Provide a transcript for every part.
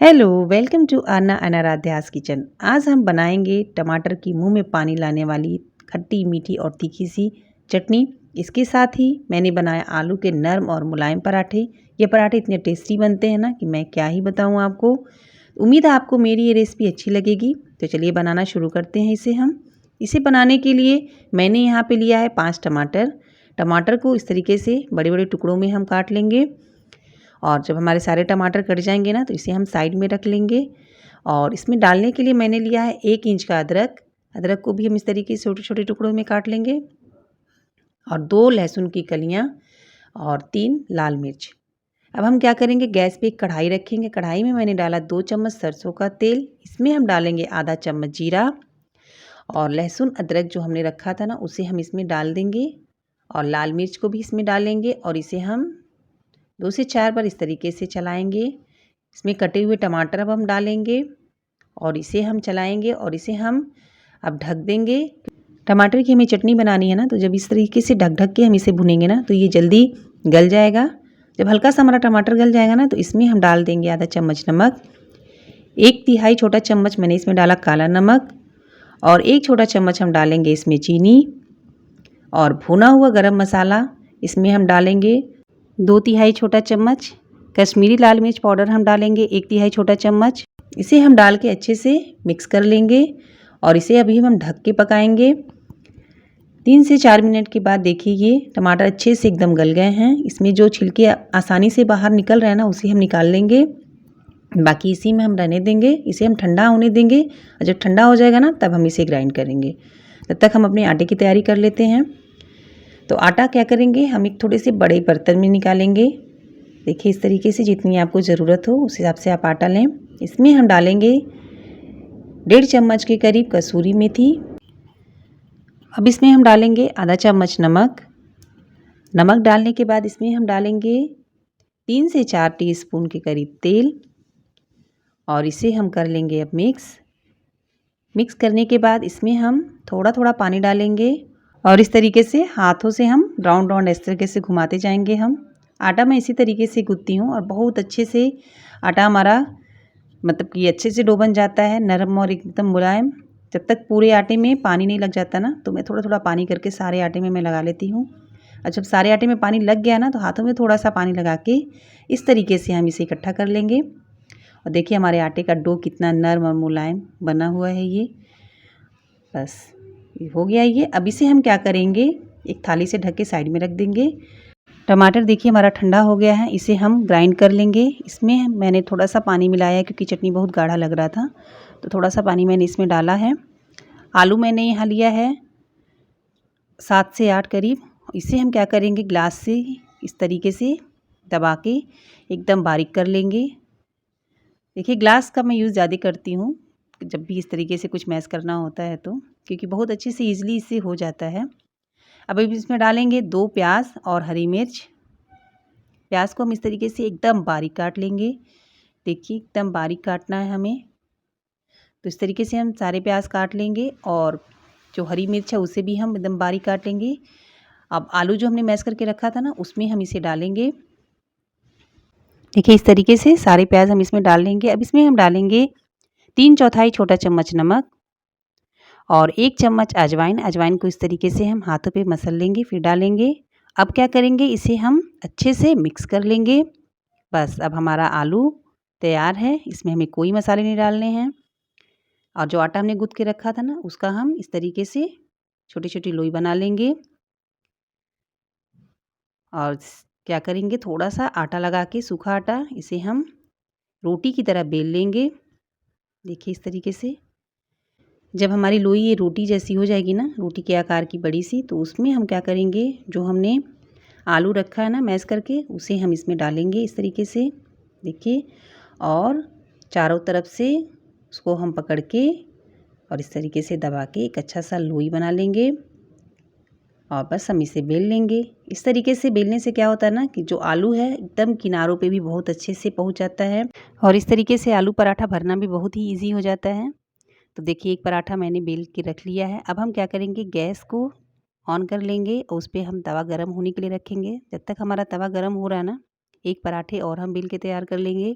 Hello, welcome to Anna Anaradhya's kitchen. आज हम बनाएंगे टमाटर की मुंह में पानी लाने वाली खट्टी मीठी और तीखी सी चटनी। इसके साथ ही मैंने बनाया आलू के नरम और मुलायम पराठे। ये पराठे इतने टेस्टी बनते हैं ना कि मैं क्या ही बताऊं आपको। उम्मीद है आपको मेरी ये रेसिपी अच्छी लगेगी। तो चलिए बनाना शुरू करते हैं इसे बनाने के लिए मैंने यहाँ पे लिया है 5 टमाटर। टमाटर को इस तरीके से बड़े बड़े टुकड़ों में हम काट लेंगे। और जब हमारे सारे टमाटर कट जाएंगे ना तो इसे हम साइड में रख लेंगे। और इसमें डालने के लिए मैंने लिया है 1 इंच का अदरक। अदरक को भी हम इस तरीके से छोटे छोटे टुकड़ों में काट लेंगे। और 2 लहसुन की कलियां और 3 लाल मिर्च। अब हम क्या करेंगे, गैस पे एक कढ़ाई रखेंगे। कढ़ाई में मैंने डाला 2 चम्मच सरसों का तेल। इसमें हम डालेंगे आधा चम्मच जीरा। और लहसुन अदरक जो हमने रखा था ना उसे हम इसमें डाल देंगे। और लाल मिर्च को भी इसमें डालेंगे और इसे हम 2 से 4 बार इस तरीके से चलाएंगे। इसमें कटे हुए टमाटर अब हम डालेंगे और इसे हम चलाएंगे और इसे हम अब ढक देंगे। टमाटर की हमें चटनी बनानी है ना, तो जब इस तरीके से ढक ढक के हम इसे भुनेंगे ना तो ये जल्दी गल जाएगा। जब हल्का सा हमारा टमाटर गल जाएगा ना तो इसमें हम डाल देंगे आधा चम्मच नमक। 1/3 छोटा चम्मच मैंने इसमें डाला काला नमक। और 1 छोटा चम्मच हम डालेंगे इसमें चीनी। और भुना हुआ गरम मसाला इसमें हम डालेंगे 2/3 छोटा चम्मच। कश्मीरी लाल मिर्च पाउडर हम डालेंगे 1/3 छोटा चम्मच। इसे हम डाल के अच्छे से मिक्स कर लेंगे और इसे अभी हम ढक के पकाएंगे। 3 से 4 मिनट के बाद देखिए ये टमाटर अच्छे से एकदम गल गए हैं। इसमें जो छिलके आसानी से बाहर निकल रहे हैं ना उसे हम निकाल लेंगे। बाकी इसी में हम रहने देंगे। इसे हम ठंडा होने देंगे और जब ठंडा हो जाएगा ना तब हम इसे ग्राइंड करेंगे। तब तक हम अपने आटे की तैयारी कर लेते हैं। तो आटा क्या करेंगे, हम एक थोड़े से बड़े बर्तन में निकालेंगे। देखिए इस तरीके से जितनी आपको ज़रूरत हो उस हिसाब से आप आटा लें। इसमें हम डालेंगे 1.5 चम्मच के करीब कसूरी मेथी। अब इसमें हम डालेंगे आधा चम्मच नमक। नमक डालने के बाद इसमें हम डालेंगे 3 से 4 टीस्पून के करीब तेल। और इसे हम कर लेंगे अब मिक्स करने के बाद इसमें हम थोड़ा थोड़ा पानी डालेंगे और इस तरीके से हाथों से हम राउंड राउंड इस तरीके से घुमाते जाएंगे। हम आटा मैं इसी तरीके से गूंथती हूँ और बहुत अच्छे से आटा हमारा मतलब कि अच्छे से डो बन जाता है, नरम और एकदम मुलायम। जब तक पूरे आटे में पानी नहीं लग जाता ना तो मैं थोड़ा थोड़ा पानी करके सारे आटे में मैं लगा लेती हूँ। और जब सारे आटे में पानी लग गया ना तो हाथों में थोड़ा सा पानी लगा के इस तरीके से हम इसे इकट्ठा कर लेंगे। और देखिए हमारे आटे का डो कितना नरम और मुलायम बना हुआ है। ये बस ये हो गया ये। अब इसे हम क्या करेंगे, एक थाली से ढक के साइड में रख देंगे। टमाटर देखिए हमारा ठंडा हो गया है, इसे हम ग्राइंड कर लेंगे। इसमें मैंने थोड़ा सा पानी मिलाया है क्योंकि चटनी बहुत गाढ़ा लग रहा था, तो थोड़ा सा पानी मैंने इसमें डाला है। आलू मैंने यहाँ लिया है 7 से 8 करीब। इसे हम क्या करेंगे, ग्लास से इस तरीके से दबा के एकदम बारीक कर लेंगे। देखिए ग्लास का मैं यूज़ ज़्यादा करती हूँ जब भी इस तरीके से कुछ मैश करना होता है तो, क्योंकि बहुत अच्छे से ईजिली इससे हो जाता है। अब इसमें डालेंगे 2 प्याज और हरी मिर्च। प्याज को हम इस तरीके से एकदम बारीक काट लेंगे। देखिए एकदम बारीक काटना है हमें। तो इस तरीके से हम सारे प्याज काट लेंगे और जो हरी मिर्च है उसे भी हम एकदम बारीक काट लेंगे। अब आलू जो हमने मैश करके रखा था ना उसमें हम इसे डालेंगे। देखिए इस तरीके से सारे प्याज हम इसमें डाल लेंगे। अब इसमें हम डालेंगे 3/4 छोटा चम्मच नमक और 1 चम्मच अजवाइन। अजवाइन को इस तरीके से हम हाथों पे मसल लेंगे फिर डालेंगे। अब क्या करेंगे, इसे हम अच्छे से मिक्स कर लेंगे। बस अब हमारा आलू तैयार है, इसमें हमें कोई मसाले नहीं डालने हैं। और जो आटा हमने गूँथ के रखा था ना उसका हम इस तरीके से छोटी छोटी लोई बना लेंगे। और क्या करेंगे, थोड़ा सा आटा लगा के सूखा आटा इसे हम रोटी की तरह बेल लेंगे। देखिए इस तरीके से जब हमारी लोई ये रोटी जैसी हो जाएगी ना, रोटी के आकार की बड़ी सी, तो उसमें हम क्या करेंगे, जो हमने आलू रखा है ना मैश करके उसे हम इसमें डालेंगे इस तरीके से। देखिए और चारों तरफ से उसको हम पकड़ के और इस तरीके से दबा के एक अच्छा सा लोई बना लेंगे और बस हम इसे बेल लेंगे। इस तरीके से बेलने से क्या होता है ना कि जो आलू है एकदम किनारों पे भी बहुत अच्छे से पहुंच जाता है और इस तरीके से आलू पराठा भरना भी बहुत ही ईजी हो जाता है। तो देखिए एक पराठा मैंने बेल के रख लिया है। अब हम क्या करेंगे, गैस को ऑन कर लेंगे और उस पर हम तवा गरम होने के लिए रखेंगे। जब तक हमारा तवा गरम हो रहा है ना, एक पराठे और हम बेल के तैयार कर लेंगे।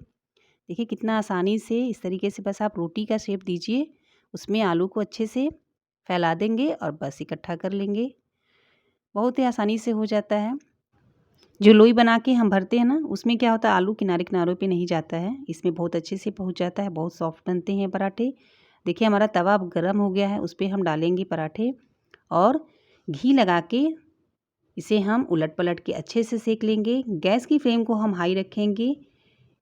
देखिए कितना आसानी से इस तरीके से बस आप रोटी का शेप दीजिए, उसमें आलू को अच्छे से फैला देंगे और बस इकट्ठा कर लेंगे। बहुत ही आसानी से हो जाता है। जो लोई बना के हम भरते हैं ना, उसमें क्या होता है आलू किनारे किनारों पे नहीं जाता है, इसमें बहुत अच्छे से पहुंच जाता है, बहुत सॉफ्ट बनते हैं पराठे। देखिए हमारा तवा अब गर्म हो गया है, उस पर हम डालेंगे पराठे और घी लगा के इसे हम उलट पलट के अच्छे से सेक लेंगे। गैस की फ्लेम को हम हाई रखेंगे,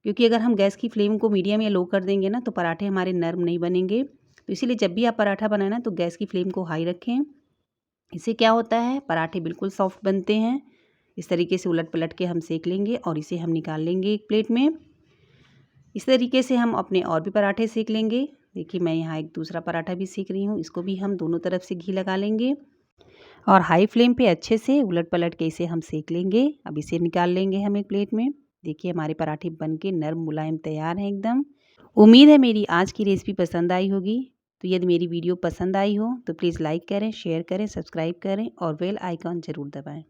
क्योंकि अगर हम गैस की फ्लेम को मीडियम या लो कर देंगे ना तो पराठे हमारे नरम नहीं बनेंगे। तो इसीलिए जब भी आप पराठा बनाए ना तो गैस की फ्लेम को हाई रखें। इससे क्या होता है पराठे बिल्कुल सॉफ्ट बनते हैं। इस तरीके से उलट पलट के हम सेक लेंगे और इसे हम निकाल लेंगे एक प्लेट में। इस तरीके से हम अपने और भी पराठे सेक लेंगे। देखिए मैं यहाँ एक दूसरा पराठा भी सेक रही हूँ, इसको भी हम दोनों तरफ से घी लगा लेंगे और हाई फ्लेम पे अच्छे से उलट पलट के इसे हम सेक लेंगे। अब इसे निकाल लेंगे हम एक प्लेट में। देखिए हमारे पराठे बनके नरम मुलायम तैयार हैं एकदम। उम्मीद है मेरी आज की रेसिपी पसंद आई होगी। तो यदि मेरी वीडियो पसंद आई हो तो प्लीज़ लाइक करें, शेयर करें, सब्सक्राइब करें और बेल आइकॉन ज़रूर दबाएं।